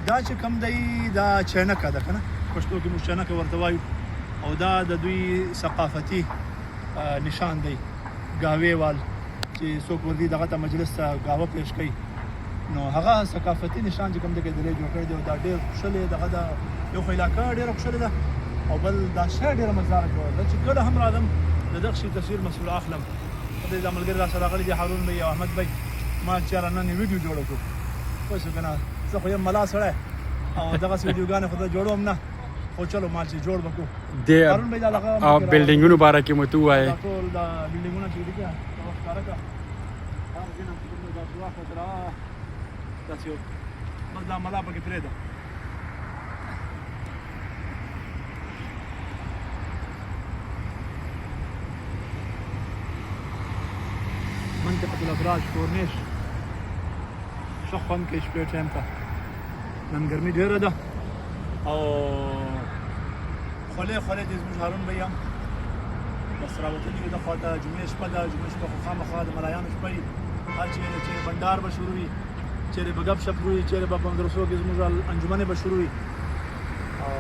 دا چې کوم دی دا چینکه ده که نه پښتو کې موږ چینکه ورته وایو او دا د دوی ثقافتي نشان دی ګاوې وال چې څوک ورځي دغه ته مجلس ته ګاوه پیش کوي نو هغه ثقافتي نشان چې کوم دی درې جوړ کړی دی او دا ډېر ښکلی دغه د یو خو علاقه ډېره ښکلې ده او بل دا شی ډېره مزداره جوړه ده چې کله هم راځم د دغه شي تصویر مسؤل اخلم دا ملګري راسره راغلي دي هارون بھائی او احمد بھائی ما چېرې نن ویډیو جوړه کړو پوه شو که نه زه خو یم ملا سړی او دغسې ویډیوګانې خو زه جوړوم نه خو چلو ما چې جوړ به کړو هارون بھائی دا لغه بلډینګونو باره کې مو ته ووایې دا ټول دا بلډینګونه چې دي که هغه ښکاره کړه هغه ځینې دا واخله تر داسې یو بس دا ملا پکې پرېږده منطقة الابراج کورنیش ښه خوند کوي شپې ټایم ته نن ګرمي ډېره ده او خولې خولې دي زموږ هارون بھائی هم بس راوتلي وي دخوا ته جمعې شپه ده جمعې شپه خو خامخا د ملایانو شپه وي هر چېرې چې بنډار به شروع وي چېرې به ګپ شپ وي چېرې به په مدرسو کې زموږ انجمنې به شروع وي او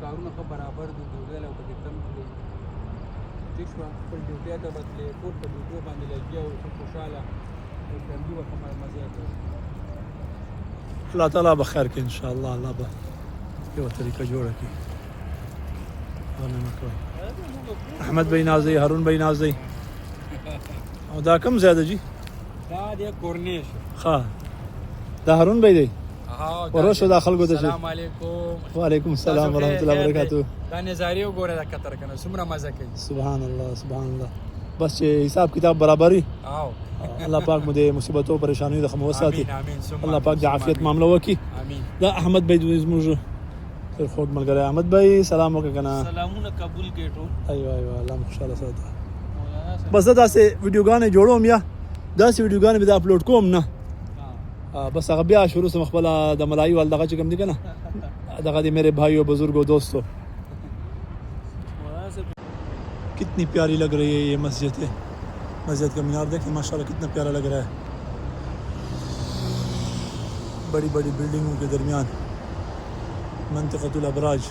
کارونه ښه برابر دي ډوډۍ او پکې تم کړي ټیک شوه خپل ډیوټۍ ته به تلې کور په ډیوټو باندې لګیا او ښه خوشحاله او فیملي به ښه مزه کوي الله تعالی به خیر کړي انشاءالله الله به یوه طریقه جوړه کړي احمد بھائی ناز دی هارون بھائی ناز دی او دا کوم ځای دی جی دا دی کورنیش ښه دا هارون بھائی دی ورشو دا خلکو ته السلام علیکم وعلیکم السلام ورحمۃ اللہ وبرکاتہ دا نظاری وګوره دا کتر کنه څومره مزه کوي سبحان الله سبحان الله بس چې حساب کتاب برابري او الله پاک مو د مصیبتو پریشانیو د خمو وساتي امين الله پاک د عافیت معاملہ وکي امين دا احمد بھائی د زموږ خود ملګری احمد بھائی سلام وکړه کنه سلامونه قبول کړئ ټول ایوه ایوه الله خوشاله ساته بس دا سه ویډیوګانې جوړوم یا دا سه ویډیوګانې به اپلوډ کوم نه بس هغه بیا شروع سم خپل د ملایي ول دغه چې کوم دي کنه دغه دي میرے بھائیو بزرگو دوستو کتنی پیاری لگ رہی ہے یہ مسجد ہے مسجد کا مینار دیکھیں ماشاءاللہ کتنا پیارا لگ رہا ہے بڑی بڑی بلڈنگوں کے درمیان منطقۃ الابراج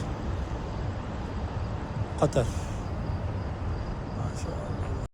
قطر